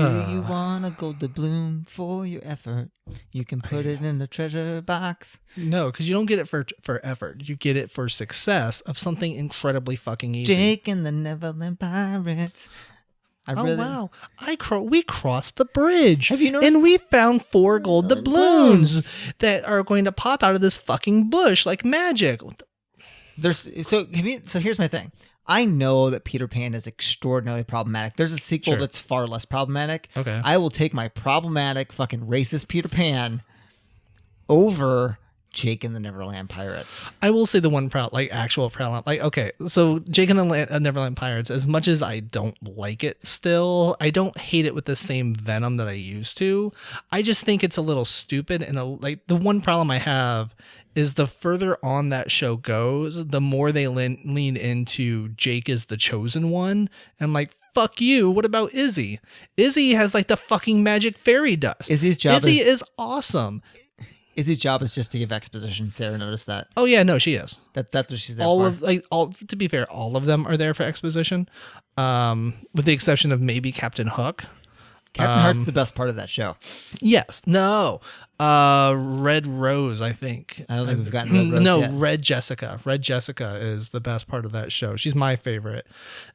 you want a gold doubloon for your effort? You can put it in the treasure box. No, because you don't get it for effort. You get it for success of something incredibly fucking easy. Jake and the Neverland Pirates. Wow! We crossed the bridge. Have you noticed? And we found 4 gold doubloons that are going to pop out of this fucking bush like magic. So here's my thing. I know that Peter Pan is extraordinarily problematic. There's a sequel that's far less problematic. Okay. I will take my problematic fucking racist Peter Pan over Jake and the Neverland Pirates. I will say the one actual problem. Like, okay, so Jake and the Neverland Pirates, as much as I don't like it still, I don't hate it with the same venom that I used to. I just think it's a little stupid. And the one problem I have is the further on that show goes, the more they lean into Jake is the chosen one. And I'm like, fuck you. What about Izzy? Izzy has like the fucking magic fairy dust. Izzy is awesome. Izzy's job is just to give exposition. Sarah noticed that. Oh yeah, no, she is. That's what she's there for. To be fair, all of them are there for exposition, with the exception of maybe Captain Hook. Captain Hook's the best part of that show. Yes. No. Red Rose, I think. I don't think we've gotten Red Rose yet. Red Jessica. Red Jessica is the best part of that show. She's my favorite,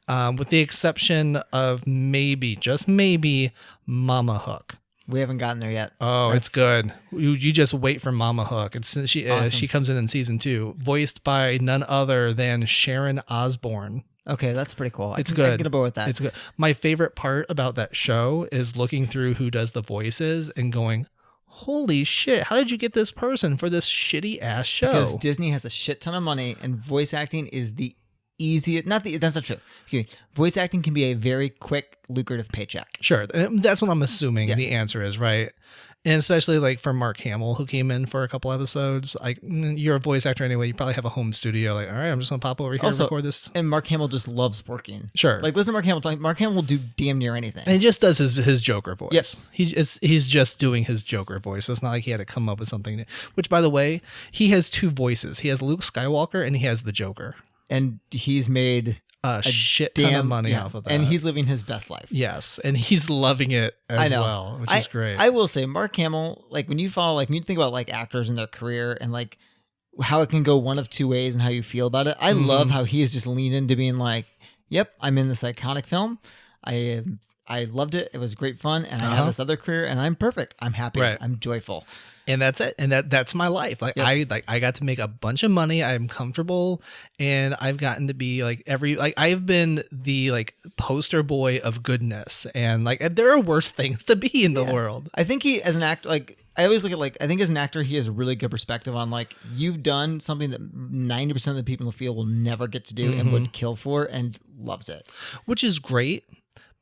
with the exception of just maybe, Mama Hook. We haven't gotten there yet. Oh, it's good. You just wait for Mama Hook. She comes in season 2, voiced by none other than Sharon Osbourne. Okay, that's pretty cool. It's good. I can get aboard with that. It's good. My favorite part about that show is looking through who does the voices and going, holy shit, how did you get this person for this shitty ass show? Because Disney has a shit ton of money and voice acting is the easiest. That's not true. Excuse me. Voice acting can be a very quick, lucrative paycheck. Sure. That's what I'm assuming the answer is, right? And especially like for Mark Hamill, who came in for a couple episodes, like, you're a voice actor anyway. You probably have a home studio. Like, all right, I'm just gonna pop over here and record this. And Mark Hamill just loves working. Sure. Like, listen to Mark Hamill talk. Mark Hamill will do damn near anything. And he just does his Joker voice. Yes. He's just doing his Joker voice. So it's not like he had to come up with something new. Which, by the way, he has 2 voices. He has Luke Skywalker and he has the Joker. And he's made a shit ton of money off of that. And he's living his best life. Yes. And he's loving it as well, which is great. I will say, Mark Hamill, like, when you think about like actors and their career and like how it can go one of 2 ways and how you feel about it. I love how he has just leaned into being like, yep, I'm in this iconic film. I loved it. It was great fun. And I have this other career and I'm perfect. I'm happy. Right. I'm joyful. And that's it. And that's my life. Like, I got to make a bunch of money. I'm comfortable and I've gotten to be like I've been the like poster boy of goodness. And like, there are worse things to be in the world. I think he, as an actor, like, I always look at I think as an actor, he has a really good perspective on like, you've done something that 90% of the people in the field will never get to do and would kill for and loves it. Which is great.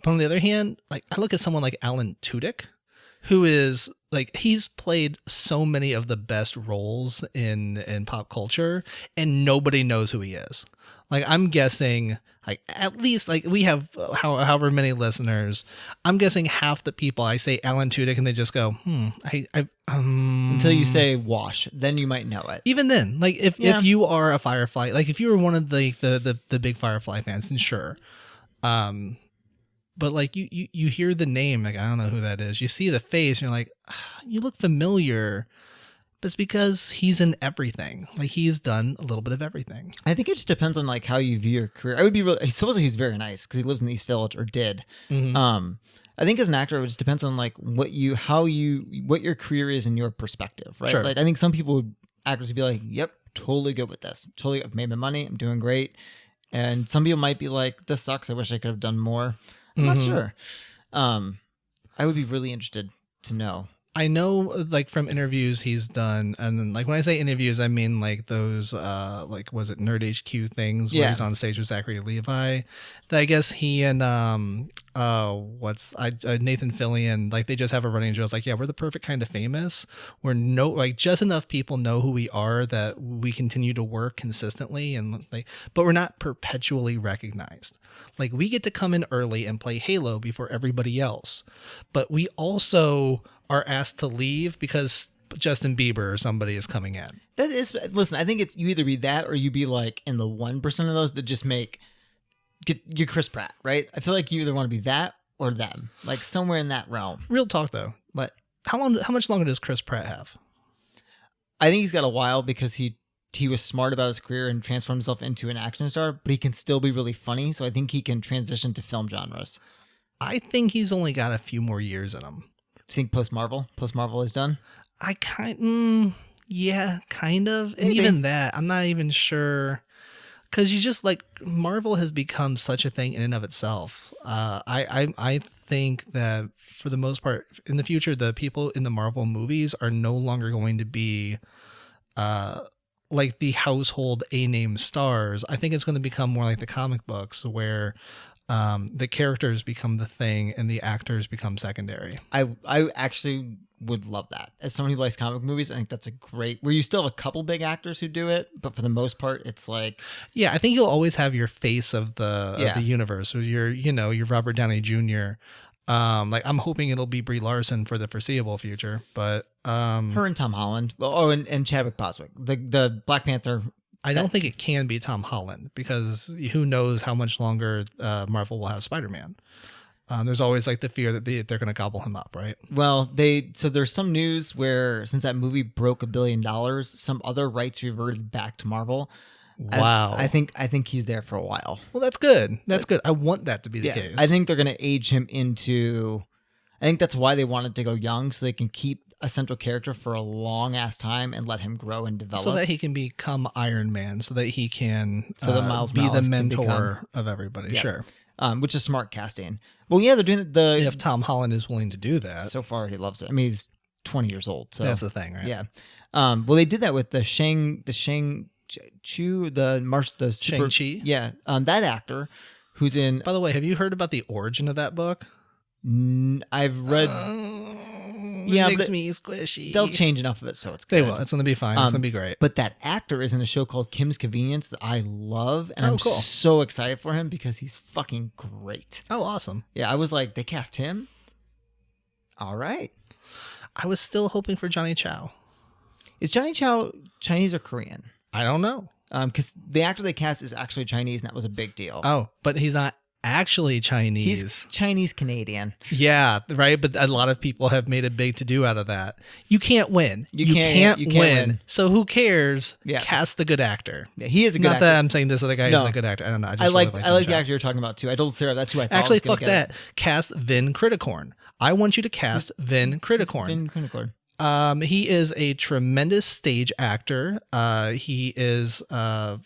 But on the other hand, like, I look at someone like Alan Tudyk, who is like, he's played so many of the best roles in pop culture and nobody knows who he is. Like, I'm guessing like at least like we have however many listeners, I'm guessing half the people I say Alan Tudyk and they just go, until you say Wash, then you might know it. Even then, like if you are a Firefly, like if you were one of the big Firefly fans, then sure. But like you hear the name, like, I don't know who that is. You see the face and you're like, you look familiar. But it's because he's in everything. Like, he's done a little bit of everything. I think it just depends on like how you view your career. I would be really, supposedly he's very nice because he lives in the East Village or did. I think as an actor, it just depends on like what your career is in your perspective, right? Sure. Like, I think some actors would be like, yep, totally good with this. Totally, I've made my money. I'm doing great. And some people might be like, this sucks. I wish I could have done more. I'm not sure. I would be really interested to know. I know, like, from interviews he's done, and then, like, when I say interviews, I mean, like, those, like, was it Nerd HQ things where he's on stage with Zachary Levi? That I guess he and, Nathan Fillion, like, they just have a running joke. It's like, yeah, we're the perfect kind of famous. We're just enough people know who we are that we continue to work consistently, and like, but we're not perpetually recognized. Like, we get to come in early and play Halo before everybody else, but we also are asked to leave because Justin Bieber or somebody is coming in. Listen, I think it's you either be that or you be like in the 1% of those that just get Chris Pratt, right? I feel like you either want to be that or them, like somewhere in that realm. Real talk though. But How much longer does Chris Pratt have? I think he's got a while because he was smart about his career and transformed himself into an action star, but he can still be really funny. So I think he can transition to film genres. I think he's only got a few more years in him. You think post Marvel is done? Yeah, kind of. And Maybe. even that, I'm not even sure. Because you just like Marvel has become such a thing in and of itself. I think that for the most part in the future, the people in the Marvel movies are no longer going to be like the household A-name stars. I think it's going to become more like the comic books where the characters become the thing and the actors become secondary. I actually would love that. As someone who likes comic movies, I think that's a great, where you still have a couple big actors who do it, but for the most part, it's like, yeah, I think you'll always have your face of the universe, or your Robert Downey Jr. Like I'm hoping it'll be Brie Larson for the foreseeable future, but her and Tom Holland. Oh, and Chadwick Boswick, the Black Panther. I don't think it can be Tom Holland because who knows how much longer Marvel will have Spider-Man. There's always like the fear that they're going to gobble him up, right? Well, so there's some news where since that movie broke $1 billion, some other rights reverted back to Marvel. Wow. I think he's there for a while. Well, that's good. That's good. I want that to be the case. I think they're going to age him into. I think that's why they wanted to go young, so they can keep a central character for a long ass time and let him grow and develop, so that he can become Iron Man, so that he can Miles be the Morales mentor of everybody. Yeah. Sure. Which is smart casting. Well, yeah, they're doing if Tom Holland is willing to do that. So far, he loves it. I mean, he's 20 years old, so that's the thing, right? Yeah. Well, they did that with the Shang-Chi. Yeah. That actor who's in. By the way, have you heard about the origin of that book? I've read. Yeah, it makes me squishy. They'll change enough of it so it's good. They will. It's going to be fine. It's going to be great. But that actor is in a show called Kim's Convenience that I love, and I'm cool. so excited for him because he's fucking great. Oh, awesome. Yeah, I was like, they cast him? All right. I was still hoping for Johnny Chow. Is Johnny Chow Chinese or Korean? I don't know. Because the actor they cast is actually Chinese, and that was a big deal. Oh, but he's not actually Chinese. He's Chinese Canadian. Yeah, right. But a lot of people have made a big to-do out of that. You can't win. You can't win. So who cares? Yeah. Cast the good actor. Yeah, he is a good actor. Not that I'm saying this other guy isn't a good actor. I don't know. I like the actor you're talking about too. I told Sarah that's who I thought. Actually, fuck that. Cast Vin Criticorn. I want you to cast Vin Criticorn. Vin Criticorn. He is a tremendous stage actor. He is. I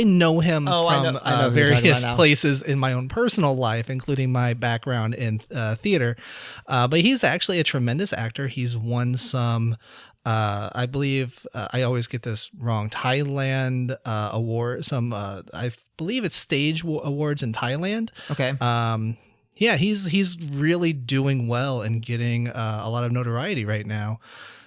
know him from I know various places in my own personal life, including my background in theater. But he's actually a tremendous actor. He's won some. I believe I always get this wrong. Thailand award. Some. I believe it's stage awards in Thailand. Okay. Yeah, he's really doing well and getting a lot of notoriety right now.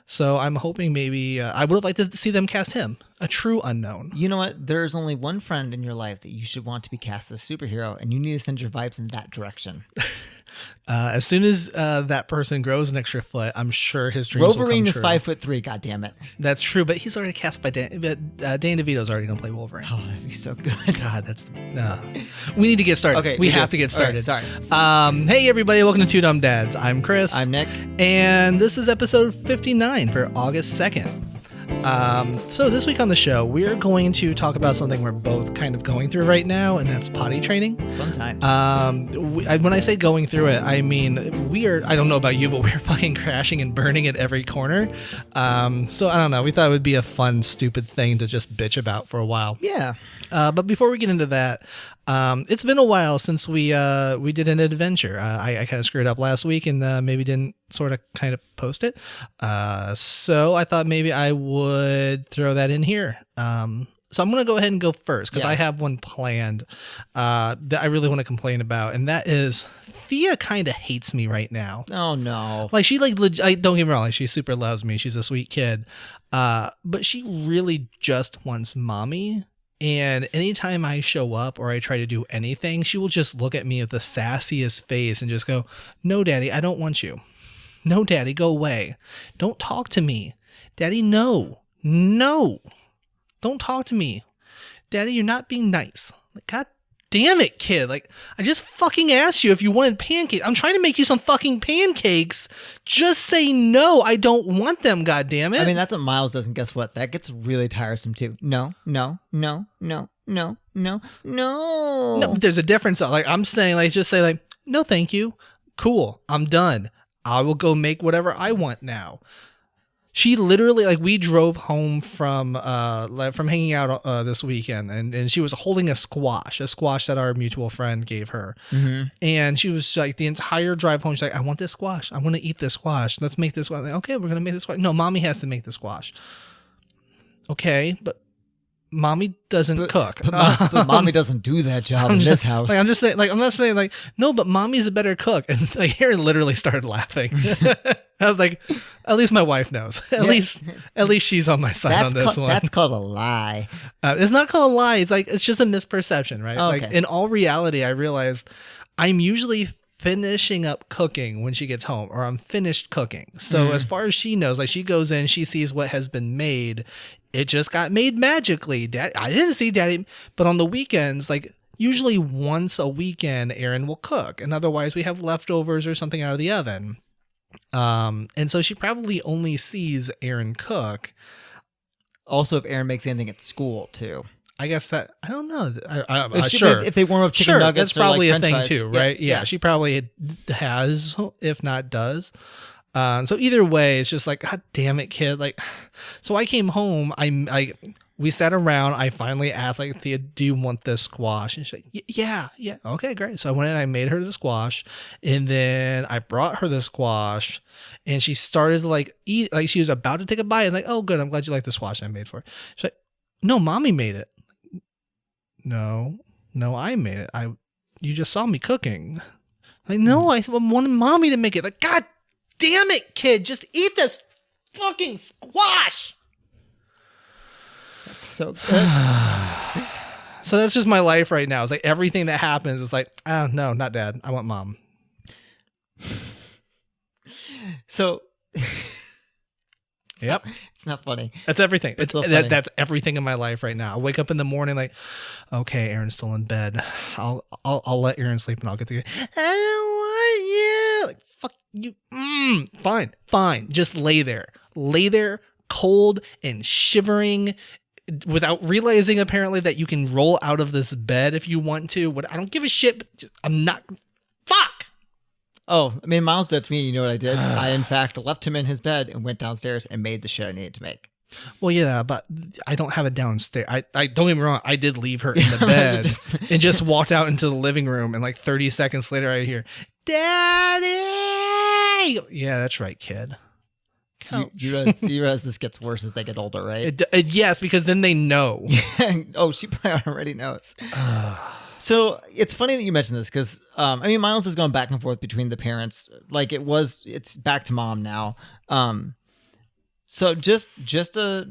So I'm hoping maybe I would have liked to see them cast him, a true unknown. You know what? There's only one friend in your life that you should want to be cast as a superhero, and you need to send your vibes in that direction. As soon as that person grows an extra foot, I'm sure his dreams Wolverine will come is true. 5'3". God damn it. That's true, but he's already cast by Dan DeVito's already gonna play Wolverine. Oh, that'd be so good. God, that's we need to get started. Okay, we have to get started. Right, sorry. Hey everybody, welcome to Two Dumb Dads. I'm Chris. I'm Nick, and this is episode 59 for August 2nd. So this week on the show, we're going to talk about something we're both kind of going through right now, and that's potty training. Fun times. When I say going through it, I mean, I don't know about you, but we're fucking crashing and burning at every corner. So I don't know. We thought it would be a fun, stupid thing to just bitch about for a while. Yeah. But before we get into that, it's been a while since we did an adventure. I kind of screwed up last week and maybe didn't sort of kind of post it. So I thought maybe I would throw that in here. So I'm going to go ahead and go first because I have one planned that I really want to complain about. And that is Thea kind of hates me right now. Oh, no. Like she don't get me wrong. Like she super loves me. She's a sweet kid. But she really just wants mommy. And anytime I show up or I try to do anything, she will just look at me with the sassiest face and just go, "No, Daddy, I don't want you. No, Daddy, go away. Don't talk to me. Daddy, no. No. Don't talk to me. Daddy, you're not being nice." Like, God damn it, kid. Like, I just fucking asked you if you wanted pancakes. I'm trying to make you some fucking pancakes. Just say no. I don't want them, goddammit. I mean, that's what Miles does, and guess what? That gets really tiresome too. No, no, no, no, no, no, no. No, but there's a difference. Like, I'm saying, like, just say, like, no, thank you. Cool. I'm done. I will go make whatever I want now. She literally, like, we drove home from hanging out this weekend, and she was holding a squash that our mutual friend gave her. Mm-hmm. And she was like, the entire drive home, she's like, I want this squash. I want to eat this squash. Let's make this squash. Like, okay, we're going to make this squash. No, mommy has to make the squash. Okay, but mommy doesn't cook. But mommy doesn't do that job in this house. Like, I'm just saying, like, I'm not saying like, no, but mommy's a better cook. And like, Aaron literally started laughing. I was like, at least my wife knows. At least she's on my side on this one. That's called a lie. It's not called a lie. It's like, it's just a misperception, right? Oh, like, okay. in all reality, I realized I'm usually finishing up cooking when she gets home, or I'm finished cooking. So as far as she knows, like, she goes in, she sees what has been made. It just got made magically. I didn't see Daddy, but on the weekends, like, usually once a weekend, Aaron will cook, and otherwise we have leftovers or something out of the oven. And so she probably only sees Aaron cook. Also, if Aaron makes anything at school too. I guess that, I don't know. If they warm up chicken nuggets, that's probably or a like thing French fries. too, right? Yeah, she probably has, if not does. So either way, it's just like, God damn it, kid. Like, so I came home. We sat around. I finally asked, like, Thea, do you want this squash? And she's like, yeah. Okay, great. So I went in, I made her the squash, and then I brought her the squash, and she started to like eat, like she was about to take a bite. I was like, oh, good. I'm glad you like the squash I made for her. She's like, no, mommy made it. No, I made it. You just saw me cooking. Like, no, I wanted mommy to make it. Like, God damn it, kid, just eat this fucking squash. That's so good. So that's just my life right now. It's like everything that happens is like, oh, no, not dad. I want mom. So Yep. It's not funny. That's everything. Funny. That's everything in my life right now. I wake up in the morning like, okay, Aaron's still in bed. I'll let Aaron sleep and I'll get the. I don't want you. Like, fuck you. Fine. Just lay there, cold and shivering, without realizing apparently that you can roll out of this bed if you want to. I don't give a shit. But I'm not. Fuck. Oh, I mean, Miles did that to me. You know what I did? I, in fact, left him in his bed and went downstairs and made the shit I needed to make. Well, yeah, but I don't have it downstairs. I don't get me wrong. I did leave her in the bed and just walked out into the living room. And like 30 seconds later, I hear, Daddy. Yeah, that's right, kid. You realize this gets worse as they get older, right? Yes, because then they know. Oh, she probably already knows. So it's funny that you mentioned this because, I mean, Miles has gone back and forth between the parents. Like it's back to mom now. So just a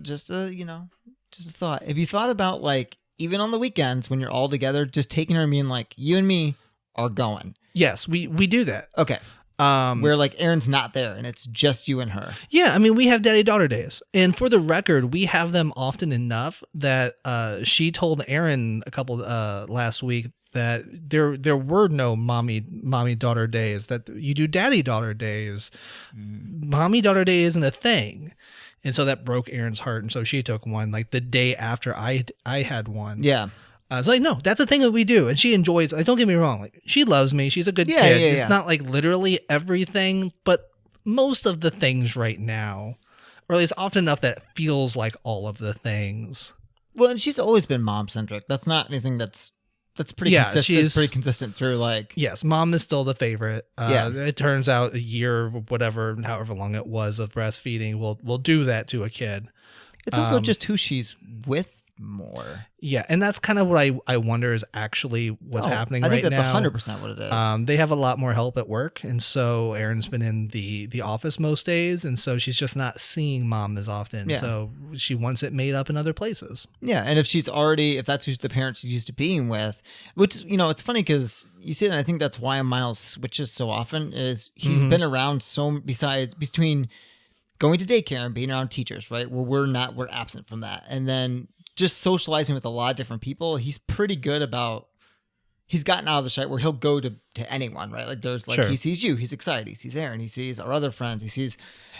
thought. Have you thought about, like, even on the weekends when you're all together, just taking her and being like, you and me are going? Yes, we do that. Okay. Where like Aaron's not there and it's just you and her. Yeah, I mean, we have daddy-daughter days. And for the record, we have them often enough that she told Aaron a couple last week that there were no mommy-daughter days, that you do daddy-daughter days. Mommy-daughter day isn't a thing. And so that broke Aaron's heart. And so she took one like the day after I had one. Yeah. It's like, no, that's a thing that we do. And she enjoys, like, don't get me wrong. Like, she loves me. She's a good kid. Yeah, it's not like literally everything, but most of the things right now, or at least often enough that it feels like all of the things. Well, and she's always been mom centric. That's not anything that's pretty consistent. It's pretty consistent through like. Yes, mom is still the favorite. It turns out a year, whatever, however long it was of breastfeeding, will do that to a kid. It's also just who she's with more. Yeah, and that's kind of what I wonder is actually what's happening right now. I think that's 100% what it is. They have a lot more help at work, and so Erin's been in the office most days, and so she's just not seeing mom as often. Yeah. So she wants it made up in other places. Yeah, and if that's who the parents she's used to being with, which, it's funny because you see that, I think that's why Miles switches so often, is he's been around between going to daycare and being around teachers, right? Well, we're absent from that. And then just socializing with a lot of different people. He's pretty good about he's gotten out of the shite where he'll go to anyone, right? Like there's like, Sure. he sees you, he's excited. He sees Aaron, he sees our other friends,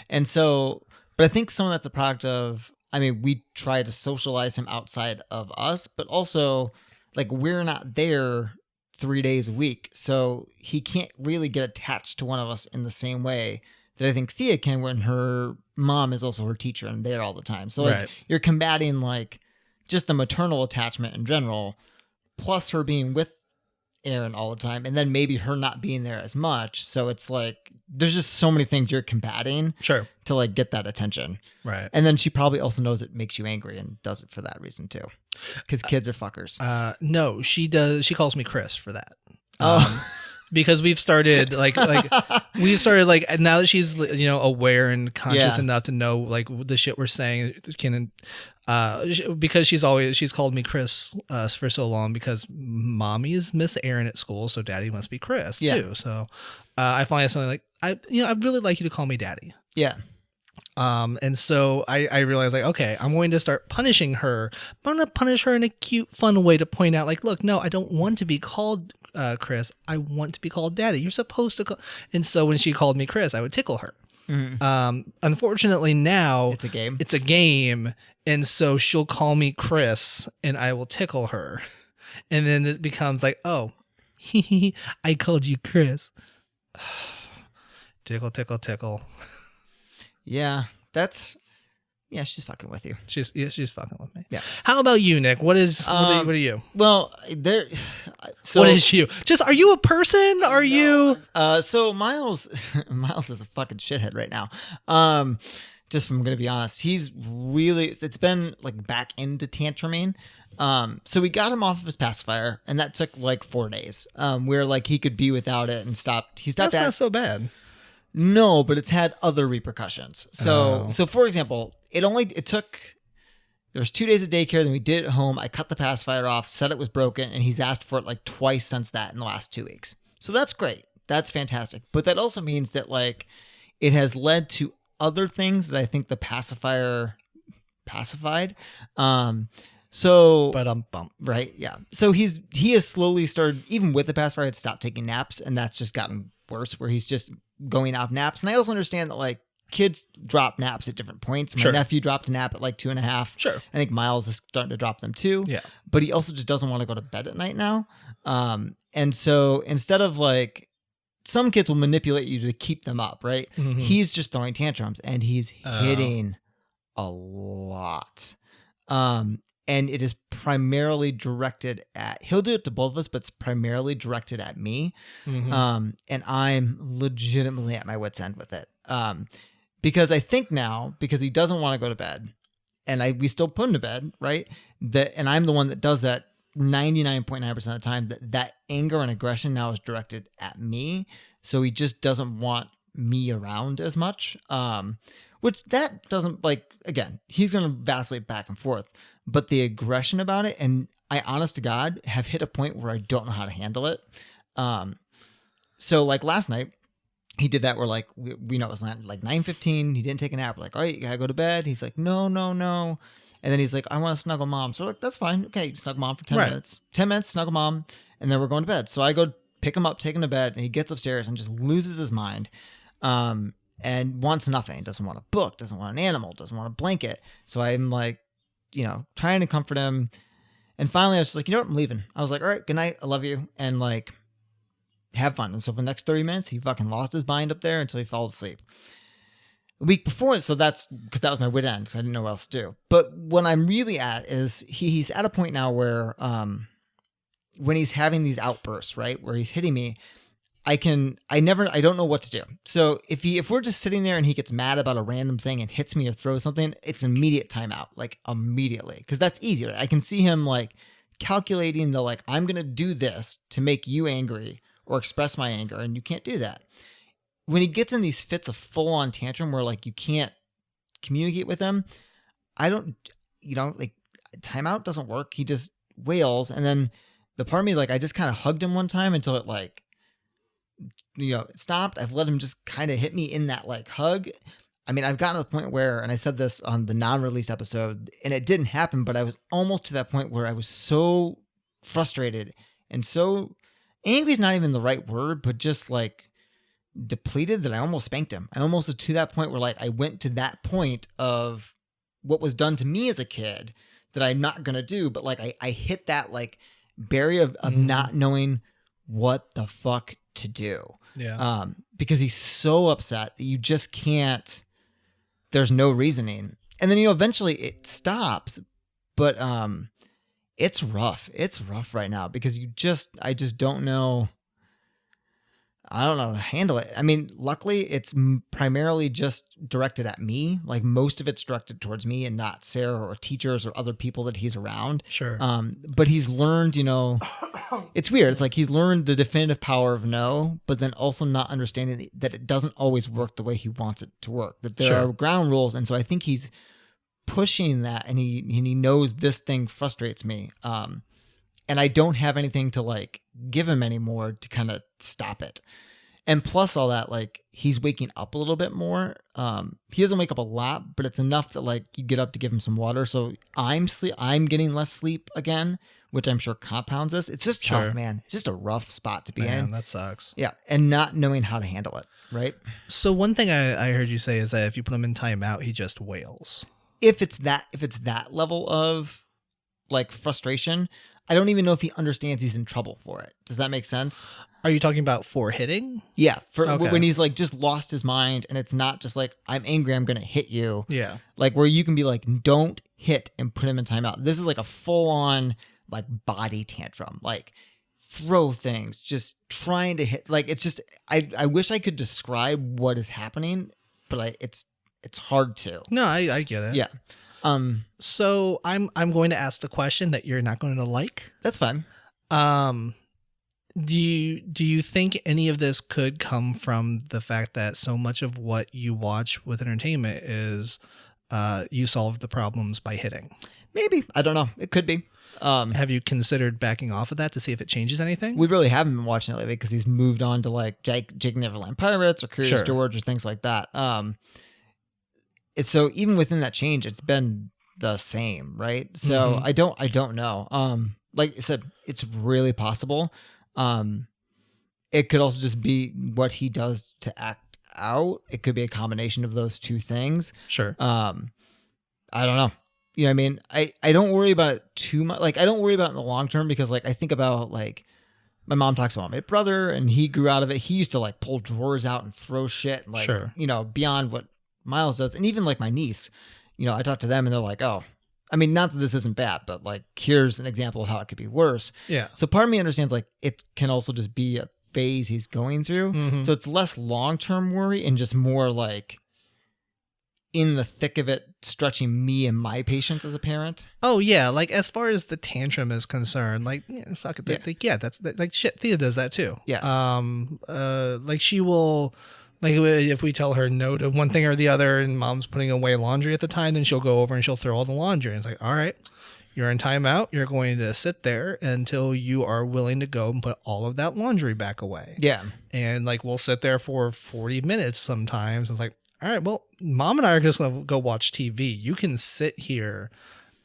and so, but I think some of that's a product of, I mean, we try to socialize him outside of us, but also like we're not there 3 days a week. So he can't really get attached to one of us in the same way that I think Thea can when her mom is also her teacher and there all the time. So like you're combating like just the maternal attachment in general, plus her being with Aaron all the time, and then maybe her not being there as much. So it's like there's just so many things you're combating to like get that attention. Right. And then she probably also knows it makes you angry and does it for that reason too. Because kids are fuckers. No, she does. She calls me Chris for that. Because we've started like now that she's, you know, aware and conscious enough to know like the shit we're saying because she's called me Chris for so long because mommy is Miss Aaron at school, so daddy must be Chris too. So I finally have something like I'd really like you to call me daddy. Yeah. And so I realized like, okay, I'm going to start punishing her. But I'm going to punish her in a cute, fun way to point out like, look, no, I don't want to be called Chris. I want to be called daddy. You're supposed to call. And so when she called me Chris, I would tickle her. Unfortunately now it's a game. And so she'll call me Chris and I will tickle her. And then it becomes like, oh, I called you Chris. Tickle, tickle, tickle. Yeah, she's fucking with you. She's fucking with me. Yeah. How about you, Nick? What are you? Well, so what is you? Just are you a person? Are you? So Miles is a fucking shithead right now. Just from gonna be honest, it's been like back into tantruming. So we got him off of his pacifier, and that took like 4 days. Where like he could be without it and stopped. That's not so bad. No, but it's had other repercussions. So for example, there was 2 days of daycare, then we did it at home. I cut the pacifier off, said it was broken, and he's asked for it like twice since that in the last 2 weeks. So that's great. That's fantastic. But that also means that like it has led to other things that I think the pacifier pacified. Right, yeah. So he has slowly started, even with the pacifier, had stopped taking naps, and that's just gotten worse, where he's just going off naps. And I also understand that like kids drop naps at different points. My nephew dropped a nap at like 2.5. Sure. I think Miles is starting to drop them too. Yeah. But he also just doesn't want to go to bed at night now. And so instead of like, some kids will manipulate you to keep them up, right? Mm-hmm. He's just throwing tantrums and he's hitting a lot. And it is primarily directed at, he'll do it to both of us, but it's primarily directed at me. Mm-hmm. And I'm legitimately at my wit's end with it. Because I think now, because he doesn't want to go to bed, and we still put him to bed, right? And I'm the one that does that 99.9% of the time, that anger and aggression now is directed at me. So he just doesn't want me around as much. Which that doesn't, like, again, he's going to vacillate back and forth. But the aggression about it, and I, honest to God, have hit a point where I don't know how to handle it. So, like, last night, he did that where, like, we know it was like 9:15. He didn't take a nap. We're like, all right, you got to go to bed. He's like, no. And then he's like, I want to snuggle mom. So we're like, that's fine. Okay, snuggle mom for 10 minutes. 10 minutes, snuggle mom. And then we're going to bed. So I go pick him up, take him to bed, and he gets upstairs and just loses his mind. And wants nothing. Doesn't want a book, doesn't want an animal, doesn't want a blanket. So I'm like, trying to comfort him. And finally I was just like, you know what, I'm leaving. I was like, all right, good night. I love you. And like, have fun. And so for the next 30 minutes, he fucking lost his mind up there until he fell asleep. A week before, so that's because that was my wit end. So I didn't know what else to do. But what I'm really at is he's at a point now where when he's having these outbursts, right, where he's hitting me, I don't know what to do. So if we're just sitting there and he gets mad about a random thing and hits me or throws something, it's an immediate timeout, like immediately. Because that's easier. I can see him like calculating the like, I'm going to do this to make you angry or express my anger. And you can't do that. When he gets in these fits of full on tantrum where like you can't communicate with him, I don't, like timeout doesn't work. He just wails. And then the part of me, like, I just kind of hugged him one time until it like, it stopped. I've let him just kind of hit me in that like hug. I mean, I've gotten to the point where, and I said this on the non-released episode, and it didn't happen, but I was almost to that point where I was so frustrated and so angry is not even the right word, but just like depleted that I almost spanked him. I almost to that point where like I went to that point of what was done to me as a kid that I'm not going to do. But like I hit that like barrier of not knowing what the fuck to do. Yeah. Because he's so upset that you just can't, there's no reasoning. And then, eventually it stops, but it's rough. It's rough right now because I just don't know. I don't know how to handle it. I mean, luckily it's primarily just directed at me. Like most of it's directed towards me and not Sarah or teachers or other people that he's around. Sure. But he's learned, it's weird. It's like he's learned the definitive power of no, but then also not understanding that it doesn't always work the way he wants it to work, that there are ground rules. And so I think he's pushing that and he knows this thing frustrates me. And I don't have anything to like give him anymore to kind of stop it. And plus all that, like he's waking up a little bit more. He doesn't wake up a lot, but it's enough that like you get up to give him some water. So I'm getting less sleep again, which I'm sure compounds this. It's just tough, man. It's just a rough spot to be in. That sucks. Yeah. And not knowing how to handle it. Right. So one thing I heard you say is that if you put him in timeout, he just wails. If it's that level of like frustration, I don't even know if he understands he's in trouble for it. Does that make sense? Are you talking about for hitting? Yeah. When he's like just lost his mind and it's not just like, I'm angry, I'm going to hit you. Yeah. Like where you can be like, don't hit and put him in timeout. This is like a full on like body tantrum, like throw things, just trying to hit. Like, it's just, I wish I could describe what is happening, but it's hard to. No, I get it. Yeah. So I'm going to ask the question that you're not going to like. That's fine. Do you think any of this could come from the fact that so much of what you watch with entertainment is you solve the problems by hitting? Maybe. I don't know. It could be. Have you considered backing off of that to see if it changes anything? We really haven't been watching it lately because he's moved on to like Jake Neverland Pirates or Curious George or things like that. It's so even within that change, it's been the same, right? So I don't know. Like I said, it's really possible. It could also just be what he does to act out. It could be a combination of those two things. Sure. I don't know. You know what I mean? I don't worry about it too much. Like I don't worry about it in the long term because like I think about like my mom talks about my brother and he grew out of it. He used to like pull drawers out and throw shit like, beyond what Miles does. And even like my niece, I talk to them and they're like, oh, I mean, not that this isn't bad, but like, here's an example of how it could be worse. Yeah. So part of me understands like it can also just be a phase he's going through. So it's less long-term worry and just more like in the thick of it, stretching me and my patience as a parent. Oh yeah. Like as far as the tantrum is concerned, like, fuck it. That's like shit. Thea does that too. Yeah. Like she will, like if we tell her no to one thing or the other and mom's putting away laundry at the time, then she'll go over and she'll throw all the laundry. And it's like, all right, you're in timeout. You're going to sit there until you are willing to go and put all of that laundry back away. Yeah. And like, we'll sit there for 40 minutes sometimes. It's like, all right, well, mom and I are just going to go watch TV. You can sit here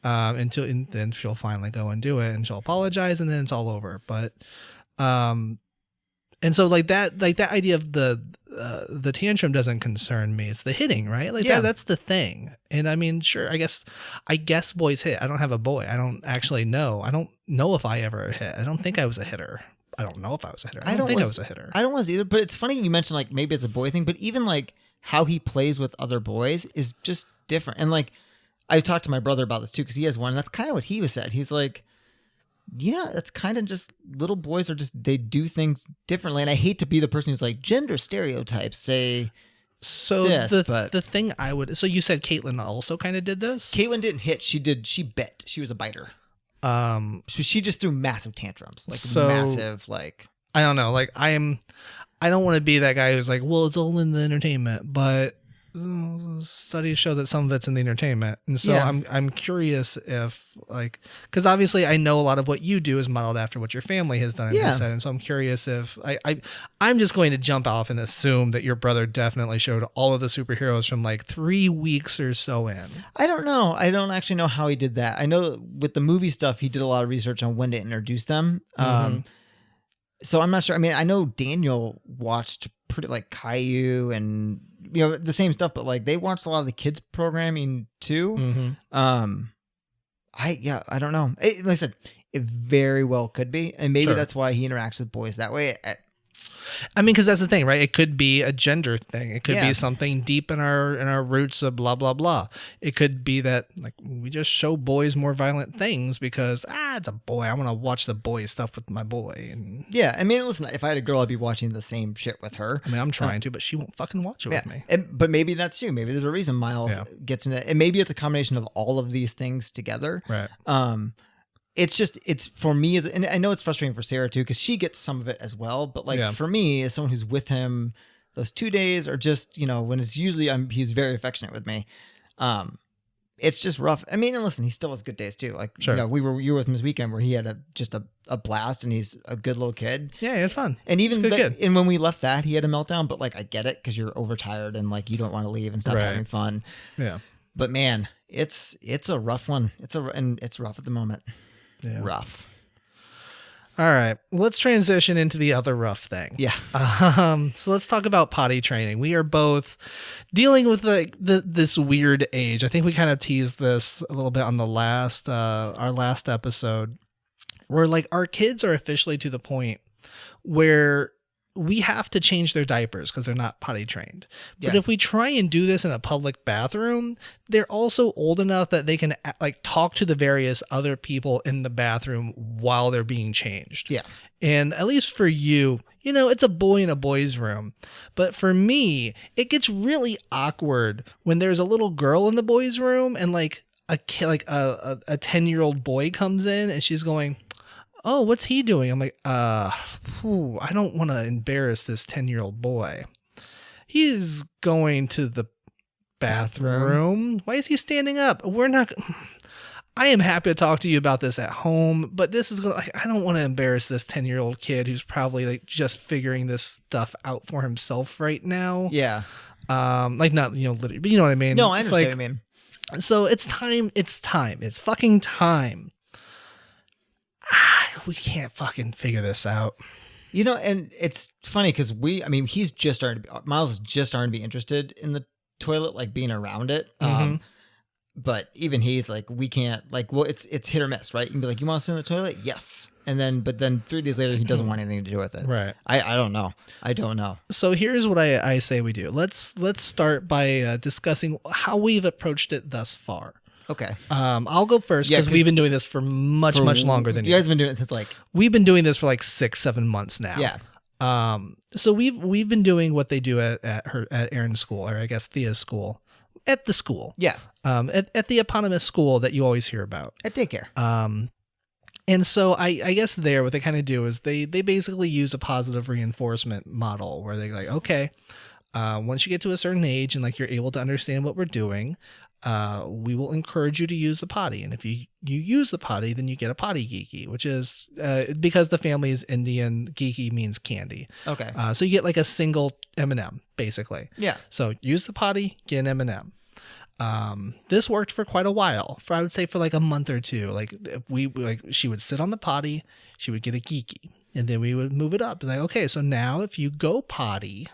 and then she'll finally go and do it and she'll apologize and then it's all over. But, and so like that idea of the tantrum doesn't concern me. It's the hitting, right? Like that's the thing. And I mean, sure, I guess boys hit. I don't have a boy. I don't actually know. I don't know if I ever hit. I don't think I was a hitter. I don't know if I was a hitter. I don't think I was a hitter. I don't was either, but it's funny you mentioned like maybe it's a boy thing, but even like how he plays with other boys is just different. And like I talked to my brother about this too, because he has one, and that's kind of what he was said. He's like, yeah, that's kind of just little boys are just, they do things differently. And I hate to be the person who's like gender stereotypes say so this, the thing I would, so you said Caitlin also kind of did this? Caitlin didn't hit. She bit. She was a biter. So she just threw massive tantrums, like massive, like, I don't know. Like I don't want to be that guy who's like, well, it's all in the entertainment, but studies show that some of it's in the entertainment, and so Yeah. I'm curious if like, because obviously I know a lot of what you do is modeled after what your family has done in Yeah. this set, and so I'm curious if I'm just going to jump off and assume that your brother definitely showed all of the superheroes from like 3 weeks or so in. I don't know. I don't actually know how he did that. I know with the movie stuff, he did a lot of research on when to introduce them. So I'm not sure. I mean, I know Daniel watched pretty like Caillou and the same stuff, but like they watched a lot of the kids programming too. I don't know. Like I said, it very well could be, and maybe Sure. that's why he interacts with boys that way. I mean, because that's the thing, right? It could be a gender thing. It could Yeah. be something deep in our roots of blah blah blah. It could be that like we just show boys more violent things because it's a boy. I want to watch the boy stuff with my boy. And Yeah, I mean, listen, if I had a girl, I'd be watching the same shit with her. I mean, I'm trying to, but she won't fucking watch it with me. But maybe that's true. Maybe there's a reason Miles gets into it, and maybe it's a combination of all of these things together. Right. It's for me and I know it's frustrating for Sarah too, because she gets some of it as well. But like for me, as someone who's with him those 2 days, or just when it's usually he's very affectionate with me. It's just rough. I mean, and listen, he still has good days too. Like Sure. you were with him this weekend where he had a blast, and he's a good little kid. Yeah, he had fun. And even He's a good kid. and when we left that, he had a meltdown. But like I get it, because you're overtired and like you don't want to leave and stop Right. having fun. Yeah. But man, it's a rough one. And it's rough at the moment. Yeah. Rough. All right, let's transition into the other rough thing. Yeah. So let's talk about potty training. We are both dealing with like this weird age. I think we kind of teased this a little bit on the our last episode, where like our kids are officially to the point where we have to change their diapers because they're not potty trained. But Yeah. if we try and do this in a public bathroom, they're also old enough that they can like talk to the various other people in the bathroom while they're being changed. Yeah. And at least for you, it's a boy in a boy's room. But for me, it gets really awkward when there's a little girl in the boys' room and like a kid, like a 10-year-old boy comes in and she's going, "Oh, what's he doing?" I'm like, I don't want to embarrass this 10-year-old boy. He's going to the bathroom. Why is he standing up? I am happy to talk to you about this at home, but this is I don't want to embarrass this 10-year-old kid who's probably like just figuring this stuff out for himself right now. Yeah. Like not, literally, but you know what I mean? No, I It's understand like, what you mean. So it's time. It's fucking time. We can't fucking figure this out. And it's funny because Miles is just starting to be interested in the toilet, like being around it. But even he's like, we can't, like, well, it's hit or miss, right? You can be like, you want to sit in the toilet? Yes. But then 3 days later, he doesn't want anything to do with it. Right. I don't know. I don't know. So here's what I say we do. Let's start by discussing how we've approached it thus far. Okay. I'll go first because we've been doing this for much longer than you guys have been doing it since like we've been doing this for like 6-7 months now. Yeah. So we've been doing what they do at Erin's school, or I guess Thea's school, at the school. Yeah. At the eponymous school that you always hear about. At daycare. And so I guess there what they kind of do is they basically use a positive reinforcement model where they're like, okay, once you get to a certain age and like you're able to understand what we're doing, we will encourage you to use the potty. And if you use the potty, then you get a potty geeky, which is because the family is Indian, geeky means candy. Okay. So you get like a single M&M basically. Yeah. So use the potty, get an M&M. This worked for quite a while, I would say for like a month or two. Like if she would sit on the potty, she would get a geeky, and then we would move it up. Like, okay, so now if you go potty,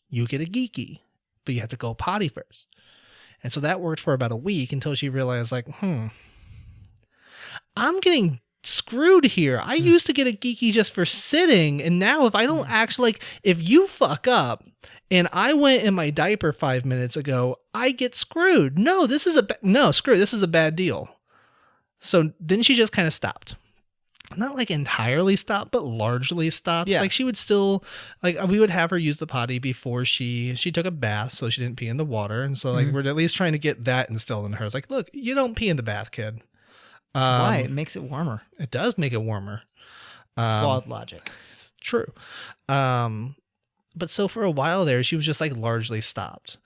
you get a geeky, but you have to go potty first. And so that worked for about a week until she realized like, I'm getting screwed here. I used to get a geeky just for sitting. And now if I don't actually, like, if you fuck up and I went in my diaper 5 minutes ago, I get screwed. No, this is this is a bad deal. So then she just kind of stopped. Not like entirely stopped, but largely stopped. Yeah. Like she would still, like we would have her use the potty before she took a bath so she didn't pee in the water. And so like we're at least trying to get that instilled in her. It's like, look, you don't pee in the bath, kid. Why? It makes it warmer. It does make it warmer. Flawed logic. True. But so for a while there, she was just like largely stopped.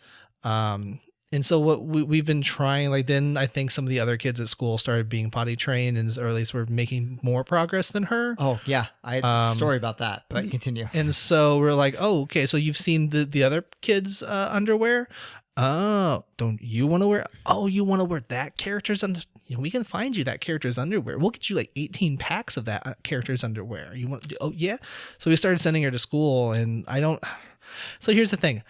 And so what we've been trying, like, then I think some of the other kids at school started being potty trained, and or at least we're making more progress than her. Oh yeah, I had a story about that, but continue. And so we're like, oh, okay, so you've seen the other kids' underwear. Oh, don't you want to wear? Oh, you want to wear that character's under? We can find you that character's underwear. We'll get you like 18 packs of that character's underwear. You want? Oh yeah. So we started sending her to school, and I don't. So here's the thing.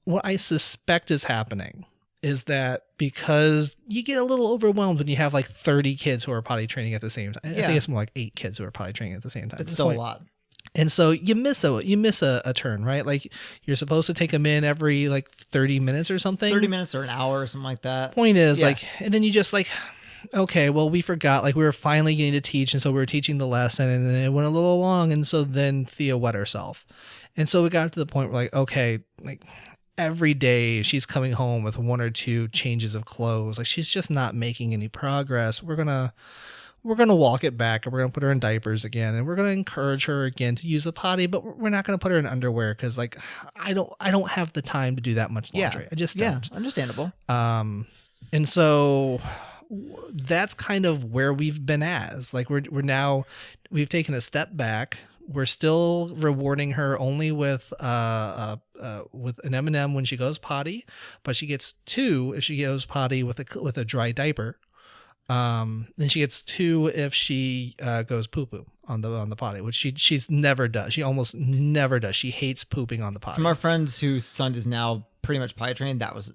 What I suspect is happening is that because you get a little overwhelmed when you have like 30 kids who are potty training at the same time. I think it's more like 8 kids who are potty training at the same time. It's still a lot. And so you miss a turn, right? Like you're supposed to take them in every like 30 minutes or something. 30 minutes or an hour or something like that. Point is like, and then you just like, okay, well, we forgot, like we were finally getting to teach. And so we were teaching the lesson, and then it went a little long. And so then Thea wet herself. And so we got to the point where like, okay, like every day she's coming home with 1 or 2 changes of clothes. Like she's just not making any progress. We're going to walk it back, and we're going to put her in diapers again, and we're going to encourage her again to use the potty, but we're not going to put her in underwear. Cause like, I don't have the time to do that much laundry. I just don't. Yeah. Understandable. And so that's kind of where we've been as like, we've taken a step back. We're still rewarding her only with an M&M when she goes potty, but she gets 2 if she goes potty with a dry diaper. Then she gets 2 if she goes poo-poo on the potty, which she's never does. She almost never does. She hates pooping on the potty. From our friends whose son is now pretty much potty trained, that was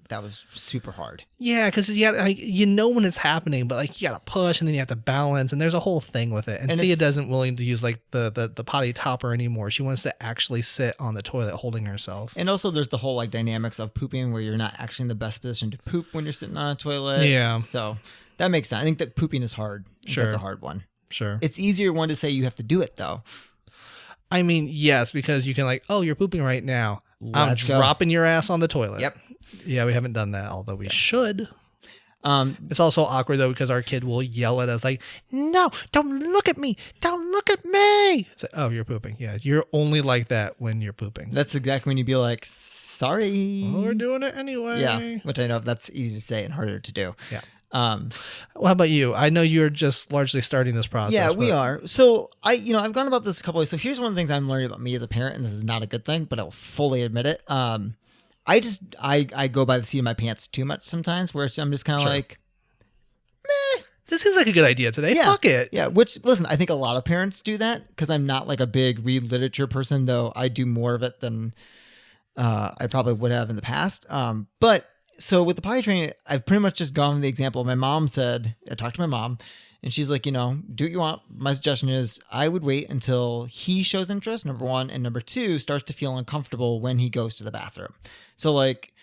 super hard. Yeah, because when it's happening, but like you gotta push, and then you have to balance, and there's a whole thing with it. And Thea doesn't willing to use like the potty topper anymore. She wants to actually sit on the toilet holding herself. And also there's the whole like dynamics of pooping where you're not actually in the best position to poop when you're sitting on a toilet. Yeah. So that makes sense. I think that pooping is hard. Sure. That's a hard one. Sure. It's easier one to say you have to do it though. I mean, yes, because you can like, oh, you're pooping right now. I'm Let's go. dropping your ass on the toilet. Yep. Yeah, we haven't done that, although we should. It's also awkward though, because our kid will yell at us like, no, don't look at me. Don't look at me. It's like, oh, you're pooping. Yeah, you're only like that when you're pooping. That's exactly when you'd be like, sorry. Well, we're doing it anyway. Yeah, which I know that's easy to say and harder to do. Yeah. Well, how about you? I know you're just largely starting this process. Yeah, we are. So I've gone about this a couple ways. So here's one of the things I'm learning about me as a parent, and this is not a good thing, but I will fully admit it. I go by the seat of my pants too much sometimes, where I'm just kind of like, meh. This seems like a good idea today. Yeah. Fuck it. Yeah. Which, listen, I think a lot of parents do that because I'm not like a big read literature person, though I do more of it than I probably would have in the past. But so with the potty training, I've pretty much just gone with the example. My mom said, I talked to my mom, and she's like, do what you want. My suggestion is I would wait until he shows interest, number 1, and number 2, starts to feel uncomfortable when he goes to the bathroom. So like,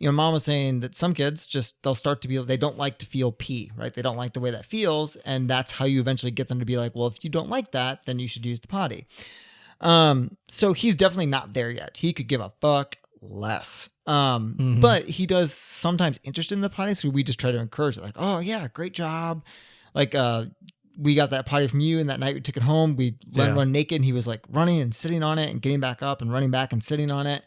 mom was saying that some kids they'll start to be, they don't like to feel pee, right? They don't like the way that feels. And that's how you eventually get them to be like, well, if you don't like that, then you should use the potty. So he's definitely not there yet. He could give a fuck less. But he does sometimes interest in the potty. So we just try to encourage it. Like, oh yeah, great job. Like, we got that potty from you, and that night we took it home. We let him run naked, and he was like running and sitting on it and getting back up and running back and sitting on it.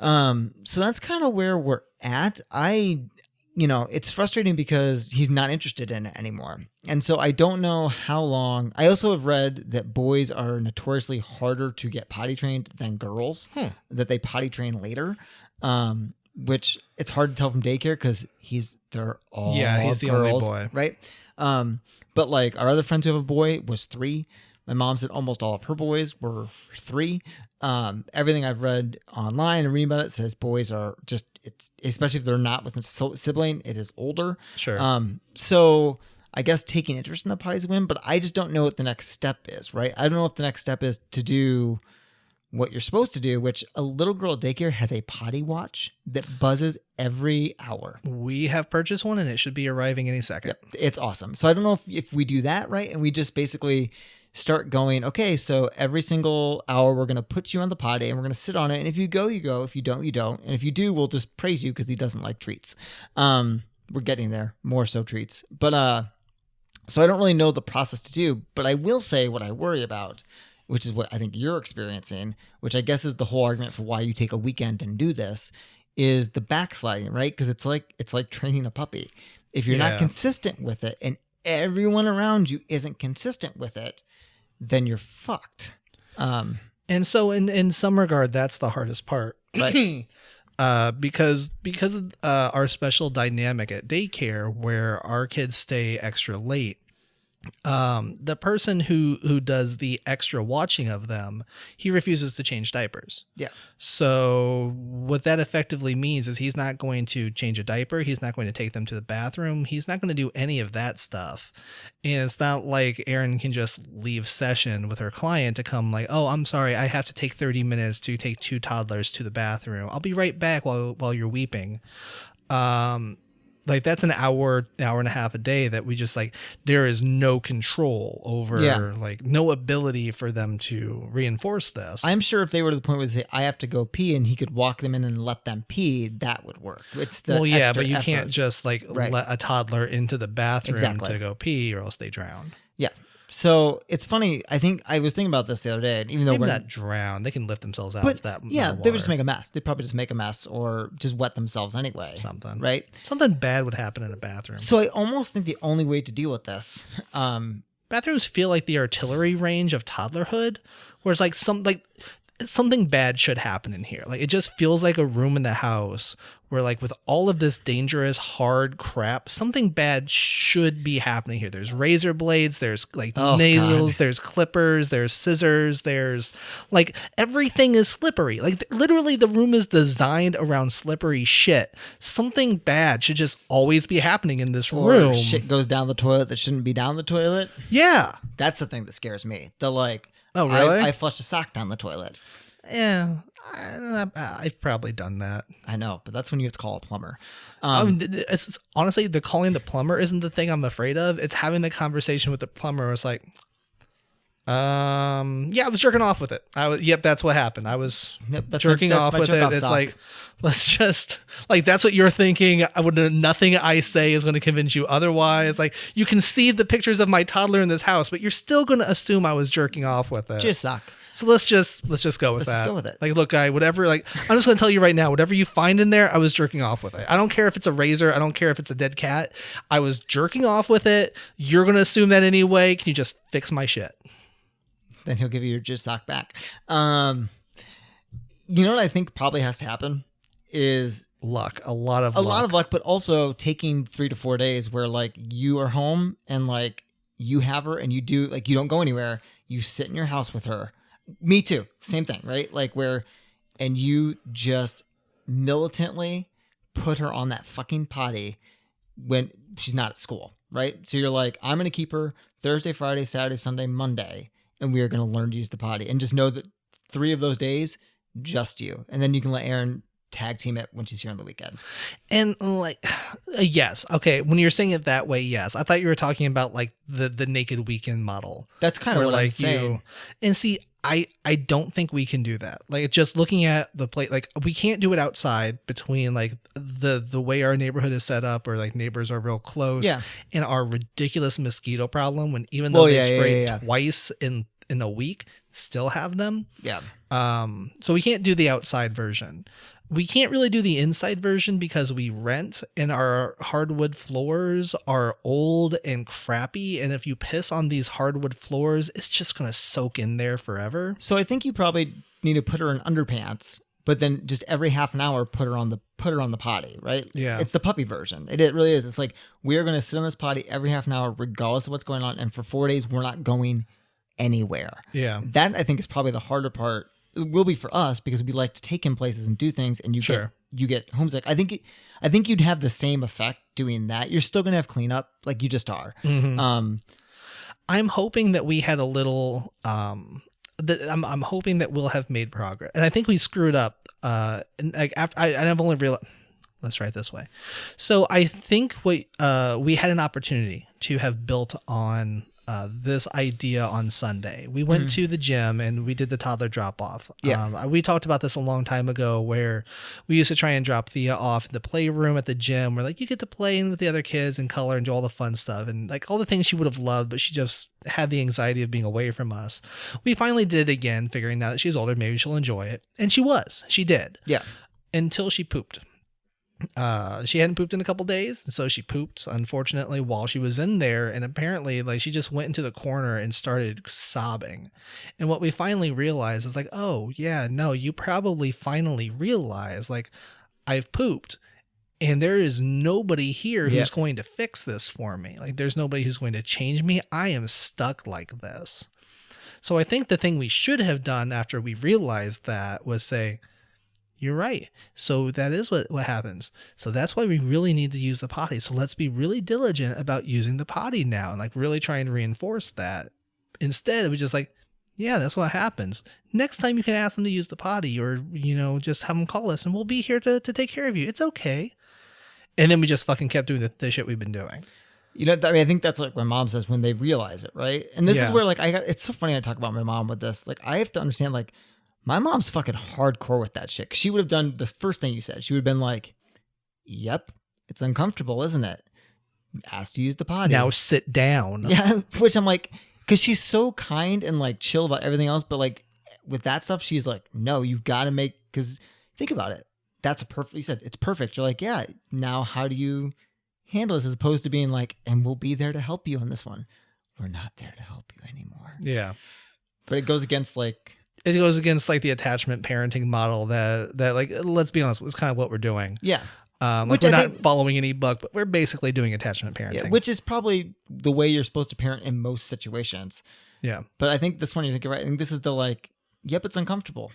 So that's kind of where we're at. It's frustrating because he's not interested in it anymore. And so I don't know how long. I also have read that boys are notoriously harder to get potty trained than girls, that they potty train later, which it's hard to tell from daycare because they're all he's the only girls, boy. right? But like our other friends who have a boy was 3. My mom said almost all of her boys were 3. Everything I've read online and reading about it says boys are just, it's especially if they're not with a sibling, it is older. Sure. So I guess taking interest in the potty is a win, but I just don't know what the next step is, right? I don't know if the next step is to do what you're supposed to do, which a little girl at daycare has a potty watch that buzzes every hour. We have purchased one, and it should be arriving any second. Yep, it's awesome. So I don't know if we do that, right? And we just basically start going, okay, so every single hour we're going to put you on the potty and we're going to sit on it. And if you go, you go. If you don't, you don't. And if you do, we'll just praise you because he doesn't like treats. We're getting there, more so treats. But so I don't really know the process to do, but I will say what I worry about, which is what I think you're experiencing, which I guess is the whole argument for why you take a weekend and do this, is the backsliding, right? Because it's like training a puppy. If you're not consistent with it and everyone around you isn't consistent with it, then you're fucked. And so in some regard, that's the hardest part. Right. Because of our special dynamic at daycare where our kids stay extra late, the person who does the extra watching of them, he refuses to change diapers. Yeah. So what that effectively means is he's not going to change a diaper. He's not going to take them to the bathroom. He's not going to do any of that stuff. And it's not like Erin can just leave session with her client to come like, oh, I'm sorry, I have to take 30 minutes to take 2 toddlers to the bathroom. I'll be right back while you're weeping. Like that's an hour and a half a day that we just like, there is no control over, like no ability for them to reinforce this. I'm sure if they were to the point where they say, I have to go pee, and he could walk them in and let them pee, that would work. It's the but you can't just like let a toddler into the bathroom Exactly. to go pee or else they drown. Yeah. So it's funny. I think I was thinking about this the other day, and even though Maybe we're not drown, they can lift themselves out of that. Yeah, water. they would just make a mess. They'd probably just make a mess or just wet themselves anyway. Something. Right? Something bad would happen in a bathroom. So I almost think the only way to deal with this, bathrooms feel like the artillery range of toddlerhood, where it's like something bad should happen in here. Like it just feels like a room in the house where like with all of this dangerous hard crap, something bad should be happening here. There's razor blades, there's like nasals, there's clippers, there's scissors, there's like everything is slippery. Like literally the room is designed around slippery shit. Something bad should just always be happening in this room. Shit goes down the toilet that shouldn't be down the toilet. Yeah. That's the thing that scares me. The like, oh really? I flushed a sock down the toilet. Yeah, I've probably done that. I know, but that's when you have to call a plumber. Honestly, the calling the plumber isn't the thing I'm afraid of. It's having the conversation with the plumber. It's like, I was jerking off with it. That's what happened. I was jerking off with it. It's like, let's just like, that's what you're thinking. Nothing I say is going to convince you otherwise. Like you can see the pictures of my toddler in this house, but you're still going to assume I was jerking off with it. Just suck. So let's just go with that. Let's go with it. Like, look, guy, whatever. Like, I'm just going to tell you right now, whatever you find in there, I was jerking off with it. I don't care if it's a razor. I don't care if it's a dead cat. I was jerking off with it. You're going to assume that anyway. Can you just fix my shit? Then he'll give you your jizz sock back. You know what I think probably has to happen is luck. A lot of luck, but also taking 3 to 4 days where like you are home and like you have her and you do like you don't go anywhere. You sit in your house with her. Me too. Same thing, right? Like and you just militantly put her on that fucking potty when she's not at school, right? So you're like, I'm going to keep her Thursday, Friday, Saturday, Sunday, Monday, and we are going to learn to use the potty. And just know that 3 of those days, just you. And then you can let Erin tag team it when she's here on the weekend. And like, yes. Okay. When you're saying it that way, yes. I thought you were talking about like the naked weekend model. That's kind of what like I'm saying. And see, I don't think we can do that. Like just looking at the plate, like we can't do it outside between like the way our neighborhood is set up or like neighbors are real close and our ridiculous mosquito problem when even though they sprayed twice in a week, still have them. Yeah. So we can't do the outside version. We can't really do the inside version because we rent and our hardwood floors are old and crappy. And if you piss on these hardwood floors, it's just going to soak in there forever. So I think you probably need to put her in underpants, but then just every half an hour, put her on the potty, right? Yeah. It's the puppy version. It really is. It's like, we're going to sit on this potty every half an hour, regardless of what's going on. And for 4 days, we're not going anywhere. Yeah. That I think is probably the harder part. It will be for us because we like to take him places and do things, and you get homesick. I think you'd have the same effect doing that. You're still gonna have cleanup, like you just are. Mm-hmm. I'm hoping that we had a little. I'm hoping that we'll have made progress, and I think we screwed up. And like after I've only realized. Let's try it this way. So I think we had an opportunity to have built on. This idea on Sunday. We went to the gym and we did the toddler drop off. Yeah. We talked about this a long time ago where we used to try and drop Thea off in the playroom at the gym where like you get to play with the other kids and color and do all the fun stuff and like all the things she would have loved, but she just had the anxiety of being away from us. We finally did it again, figuring now that she's older, maybe she'll enjoy it. And she did. Yeah. Until she pooped. She hadn't pooped in a couple days, so she pooped, unfortunately, while she was in there, and apparently like she just went into the corner and started sobbing. And what we finally realized is like, oh yeah, no, you probably finally realize like I've pooped and there is nobody here who's going to fix this for me. Like there's nobody who's going to change me. I am stuck like this. So I think the thing we should have done after we realized that was say, you're right. So that is what happens. So that's why we really need to use the potty. So let's be really diligent about using the potty now and like really trying to reinforce that. Instead, we just like, yeah, that's what happens. Next time you can ask them to use the potty or, you know, just have them call us and we'll be here to take care of you. It's okay. And then we just fucking kept doing the shit we've been doing. You know, I mean, I think that's like what mom says when they realize it, right? And this is where like it's so funny I talk about my mom with this. Like I have to understand like, my mom's fucking hardcore with that shit. 'Cause she would have done the first thing you said. She would have been like, yep, it's uncomfortable, isn't it? Asked to use the potty. Now sit down. Yeah, which I'm like, because she's so kind and like chill about everything else. But like with that stuff, she's like, no, you've got to make, because think about it. That's a perfect, you said, it's perfect. You're like, yeah, now how do you handle this as opposed to being like, and we'll be there to help you on this one. We're not there to help you anymore. Yeah. But it goes against like, it goes against like the attachment parenting model that like, let's be honest, it's kind of what we're doing. Yeah. Like we're not following any book, but we're basically doing attachment parenting. Yeah, which is probably the way you're supposed to parent in most situations. Yeah. But I think this one you're thinking right. I think this is the like, yep, it's uncomfortable.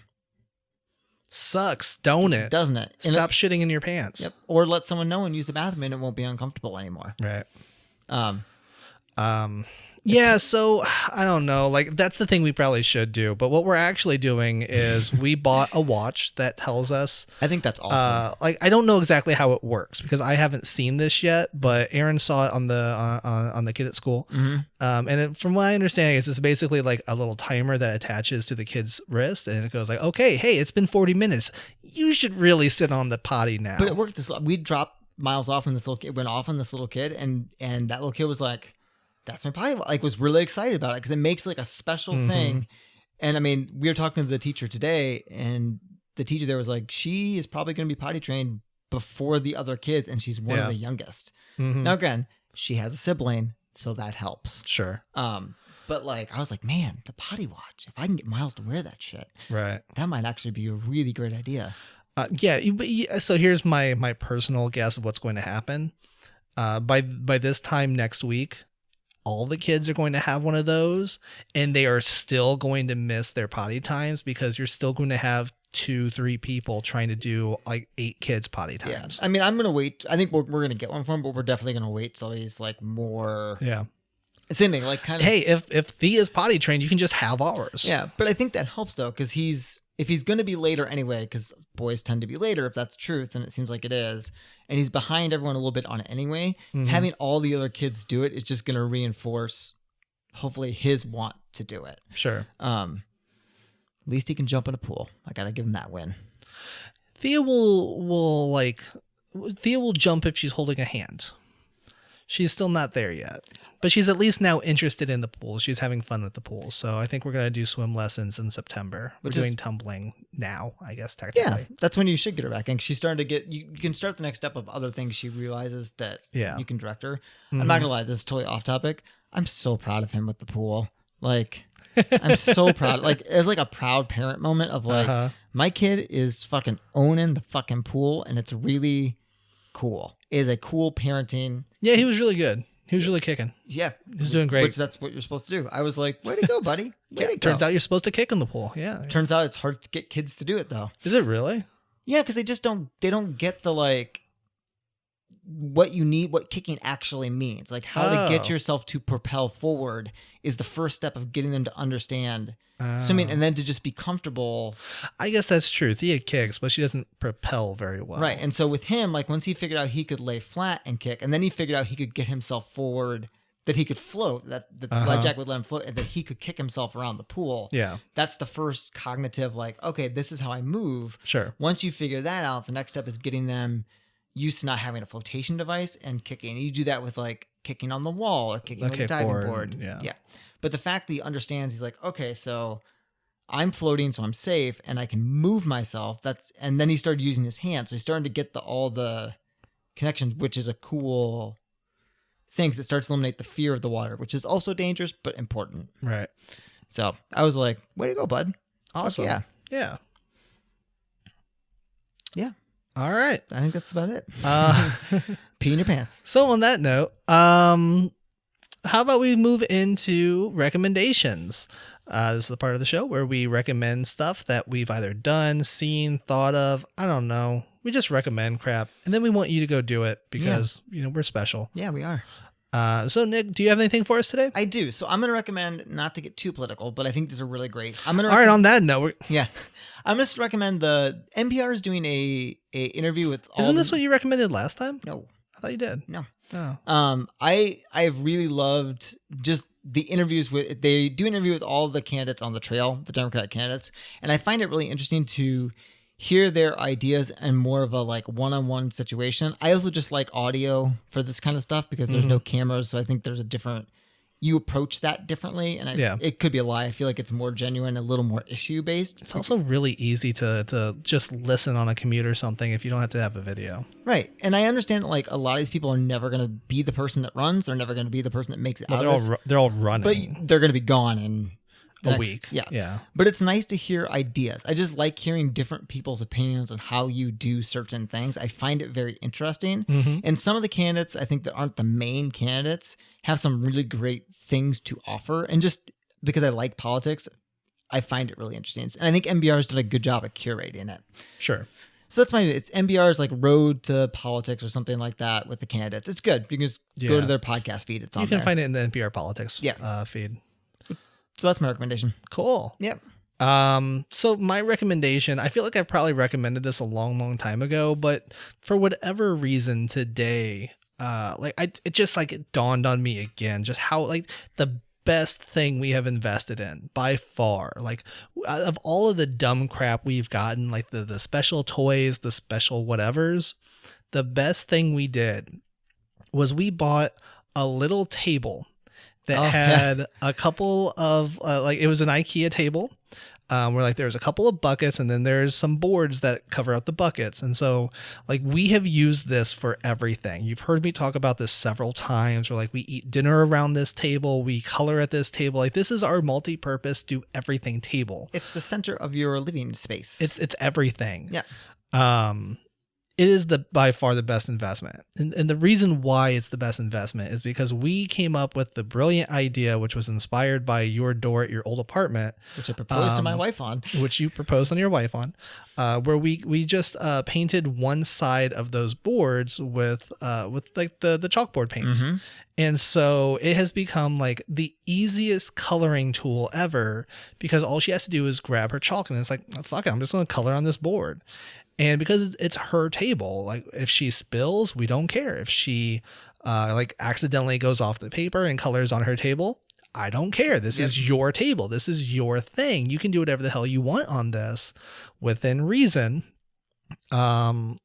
Sucks, don't it? Doesn't it? Stop shitting in your pants. Yep. Or let someone know and use the bathroom and it won't be uncomfortable anymore. Right. Yeah, so I don't know. Like that's the thing we probably should do. But what we're actually doing is we bought a watch that tells us. I think that's awesome. Like I don't know exactly how it works because I haven't seen this yet. But Aaron saw it on the kid at school. Mm-hmm. And from what I understand, it's basically like a little timer that attaches to the kid's wrist, and it goes like, okay, hey, it's been 40 minutes. You should really sit on the potty now. But it worked. We dropped Miles off, and this little kid went off on this little kid, and that little kid was like, that's my potty. Like was really excited about it because it makes like a special thing. And I mean, we were talking to the teacher today, and the teacher there was like, she is probably going to be potty trained before the other kids, and she's one of the youngest. Now again, she has a sibling, so that helps. Sure. But like I was like, man, the potty watch. If I can get Miles to wear that shit, right, that might actually be a really great idea. So here's my personal guess of what's going to happen. By this time next week, all the kids are going to have one of those, and they are still going to miss their potty times because you're still going to have 2-3 people trying to do like 8 kids potty times. Yeah. I mean, I'm going to wait. I think we're going to get one for him, but we're definitely going to wait till he's like more. Yeah. Same thing. Like kind of. Hey, if Thea's potty trained, you can just have ours. Yeah. But I think that helps though. Cause if he's going to be later anyway, cause boys tend to be later, if that's truth. And it seems like it is. And he's behind everyone a little bit on it anyway. Having all the other kids do it is just going to reinforce, hopefully, his want to do it. Sure. At least he can jump in a pool. I got to give him that win. Thea will jump if she's holding a hand. She's still not there yet. But she's at least now interested in the pool. She's having fun with the pool. So I think we're going to do swim lessons in September. We're doing tumbling now, I guess, technically. Yeah, that's when you should get her back. And she's starting to get, you can start the next step of other things she realizes that you can direct her. I'm not going to lie, this is totally off topic. I'm so proud of him with the pool. Like, I'm so proud. Like, it's like a proud parent moment of like, my kid is fucking owning the fucking pool, and it's really cool. It is a cool parenting. Yeah, he was really good. He was really kicking. Yeah. He was doing great. Which that's what you're supposed to do. I was like, way to go, buddy. Way to go. Turns out you're supposed to kick in the pool. Yeah. Turns out it's hard to get kids to do it though. Is it really? Yeah, because they don't get the like what you need, what kicking actually means. Like how to get yourself to propel forward is the first step of getting them to understand swimming, and then to just be comfortable. I guess that's true. Thea kicks, but she doesn't propel very well. Right. And so with him, like once he figured out he could lay flat and kick, and then he figured out he could get himself forward, that he could float, that the life jacket would let him float, and that he could kick himself around the pool. Yeah. That's the first cognitive, like, okay, this is how I move. Sure. Once you figure that out, the next step is getting them used to not having a flotation device and kicking. You do that with like kicking on the wall or kicking with a diving board. Yeah. But the fact that he understands, he's like, okay, so I'm floating, so I'm safe, and I can move myself. And then he started using his hands, so he's starting to get all the connections, which is a cool thing. That starts to eliminate the fear of the water, which is also dangerous but important. Right. So I was like, "Way to go, bud!" Awesome. Fuck Yeah. Yeah. All right. I think that's about it. Pee in your pants. So on that note, how about we move into recommendations? This is the part of the show where we recommend stuff that we've either done, seen, thought of. I don't know. We just recommend crap, and then we want you to go do it because we're special. Yeah, we are. So Nick, do you have anything for us today? I do. So I'm going to recommend, not to get too political, but I think these are really great. All right. On that note, I'm going to recommend the NPR is doing a interview with. Isn't this what you recommended last time? No, I thought you did. No. Oh. I have really loved just the interviews they do an interview with all the candidates on the trail, the Democratic candidates, and I find it really interesting to hear their ideas in more of a like one-on-one situation. I also just like audio for this kind of stuff because there's no cameras, so I think there's you approach that differently, and it could be a lie. I feel like it's more genuine, a little more issue based. It's also really easy to just listen on a commute or something if you don't have to have a video. Right. And I understand that like a lot of these people are never going to be the person that runs. They're never going to be the person that makes it out of this. They're all running. But they're going to be gone in a week. Yeah. But it's nice to hear ideas. I just like hearing different people's opinions on how you do certain things. I find it very interesting. And some of the candidates, I think that aren't the main candidates, have some really great things to offer. And just because I like politics, I find it really interesting. And I think NPR has done a good job at curating it. Sure. So that's fine. It's NPR's like Road to Politics or something like that with the candidates. It's good. You can just go to their podcast feed. It's on there. You can find it in the NPR Politics feed. So that's my recommendation. Cool. Yep. So my recommendation, I feel like I probably recommended this a long, long time ago, but for whatever reason today, it just like it dawned on me again, just how like the best thing we have invested in by far, like of all of the dumb crap we've gotten, like the special toys, the special whatevers, the best thing we did was we bought a little table that had a couple of it was an IKEA table where like there's a couple of buckets and then there's some boards that cover up the buckets. And so like we have used this for everything. You've heard me talk about this several times where like we eat dinner around this table, we color at this table. Like this is our multi-purpose do everything table. It's the center of your living space. It's everything. Yeah. It is by far the best investment. And the reason why it's the best investment is because we came up with the brilliant idea, which was inspired by your door at your old apartment. Which I proposed to my wife on. Which you proposed on your wife on. Where we just painted one side of those boards with like the chalkboard paints. And so it has become like the easiest coloring tool ever because all she has to do is grab her chalk and it's like, oh, fuck it, I'm just going to color on this board. And because it's her table, like if she spills, we don't care. If she like accidentally goes off the paper and colors on her table, I don't care. This is your table. This is your thing. You can do whatever the hell you want on this within reason. And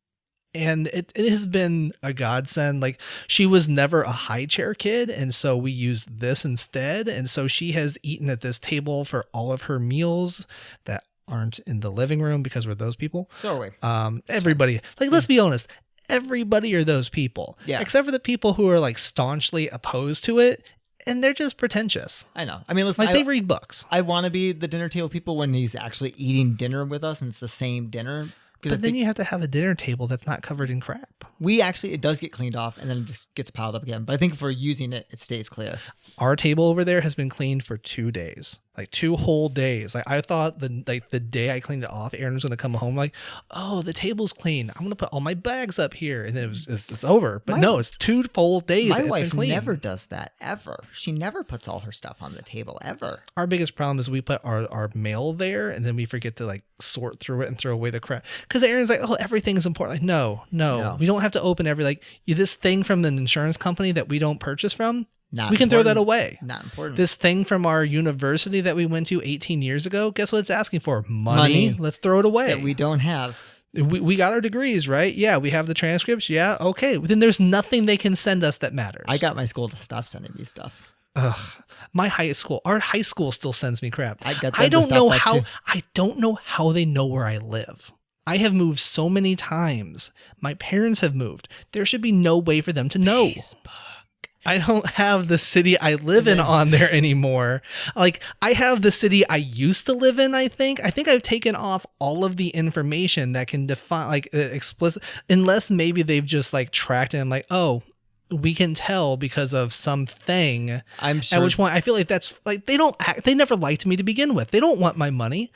it has been a godsend. Like she was never a high chair kid. And so we used this instead. And so she has eaten at this table for all of her meals that aren't in the living room because we're those people. So are we. Everybody, like, let's be honest. Everybody are those people. Yeah. Except for the people who are like staunchly opposed to it. And they're just pretentious. I know. I mean, listen, like they read books. I want to be the dinner table people when he's actually eating dinner with us and it's the same dinner. But then you have to have a dinner table that's not covered in crap. It does get cleaned off and then it just gets piled up again. But I think if we're using it, it stays clear. Our table over there has been cleaned for 2 days, like 2 whole days. Like I thought the day I cleaned it off, Aaron was going to come home like, oh, the table's clean. I'm going to put all my bags up here. And then it's over. But no, it's 2 full days. My wife never does that ever. She never puts all her stuff on the table ever. Our biggest problem is we put our mail there and then we forget to like sort through it and throw away the crap. Because Aaron's like, oh, everything's important. Like, no. We don't have to open this thing from an insurance company that we don't purchase from. We can throw that away. Not important. This thing from our university that we went to 18 years ago, guess what it's asking for? Money. Let's throw it away. That we don't have. We got our degrees, right? Yeah. We have the transcripts. Yeah. Okay. Then there's nothing they can send us that matters. I got my school to stop sending me stuff. Ugh, our high school still sends me crap. I got I them to don't stop know that how. too. I don't know how they know where I live. I have moved so many times. My parents have moved. There should be no way for them to know. I don't have the city I live in on there anymore. Like, I have the city I used to live in, I think. I think I've taken off all of the information that can define, like, explicit, unless maybe they've just, like, tracked it and, like, oh, we can tell because of something. I'm sure. At which point I feel like that's, like, they never liked me to begin with. They don't want my money.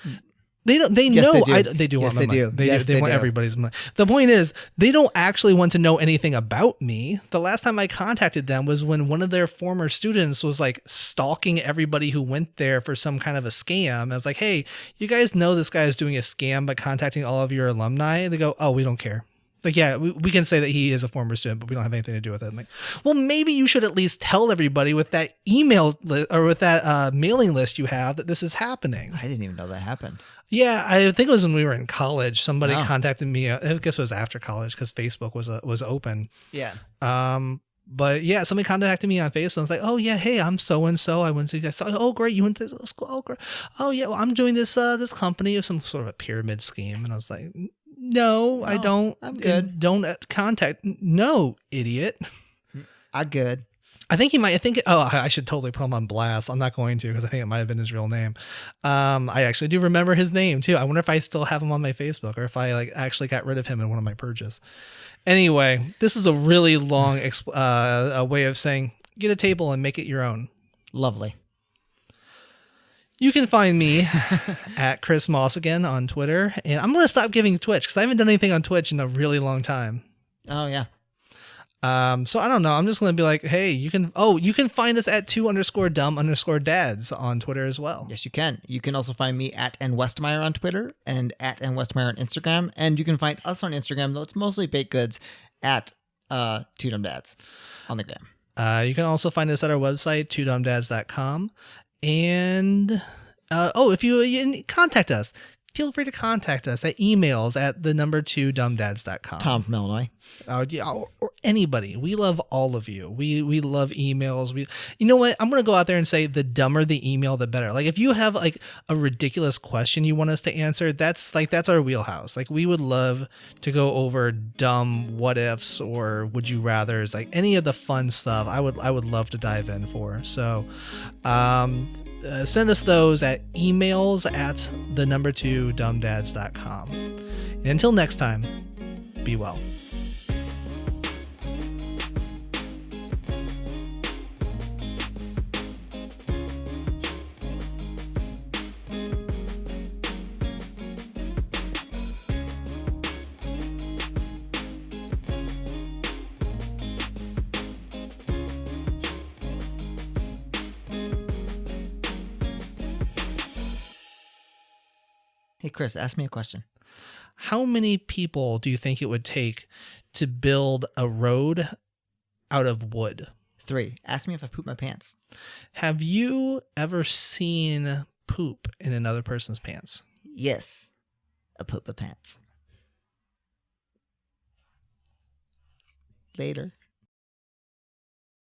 They don't. They Yes, know they do. they do Yes, want my they money. do. They Yes, do. They they want do. everybody's money. The point is, they don't actually want to know anything about me. The last time I contacted them was when one of their former students was like stalking everybody who went there for some kind of a scam. I was like, hey, you guys know this guy is doing a scam by contacting all of your alumni? And they go, oh, we don't care. Like, yeah, we can say that he is a former student, but we don't have anything to do with it. I'm like, well, maybe you should at least tell everybody with that email or with that mailing list you have that this is happening. I didn't even know that happened. Yeah, I think it was when we were in college. Somebody Wow. contacted me. I guess it was after college because Facebook was open. Yeah. But yeah, somebody contacted me on Facebook. I was like, oh yeah, hey, I'm so and so. I went to guys. Oh great, you went to this school. Oh great. Oh yeah, well, I'm doing this this company of some sort of a pyramid scheme. And I was like, no, I don't. I'm good. Don't contact. No, idiot. I'm good. I think he might. Oh, I should totally put him on blast. I'm not going to because I think it might have been his real name. I actually do remember his name too. I wonder if I still have him on my Facebook or if I like actually got rid of him in one of my purges. Anyway, this is a really long a way of saying get a table and make it your own. Lovely. You can find me at Chris Moss again on Twitter, and I'm going to stop giving Twitch because I haven't done anything on Twitch in a really long time. Oh yeah. So I don't know. I'm just going to be like, hey, you can find us at 2_dumb_dads on Twitter as well. Yes, you can. You can also find me at @NWestmeyer on Twitter and at @NWestmeyer on Instagram. And you can find us on Instagram, though it's mostly baked goods, at 2dumbdads on the gram. You can also find us at our website, 2dumbdads.com. And if you contact us, feel free to contact us at emails at the number 2dumbdads.com. Tom from Illinois. Or anybody. We love all of you. We love emails. You know what? I'm going to go out there and say the dumber the email, the better. Like if you have like a ridiculous question you want us to answer, that's our wheelhouse. Like we would love to go over dumb what ifs or would you rathers, like any of the fun stuff. I would love to dive in for. So, send us those at emails at the number 2dumbdads.com. And until next time, be well. Hey, Chris, ask me a question. How many people do you think it would take to build a road out of wood? 3. Ask me if I poop my pants. Have you ever seen poop in another person's pants? Yes. I poop my pants. Later.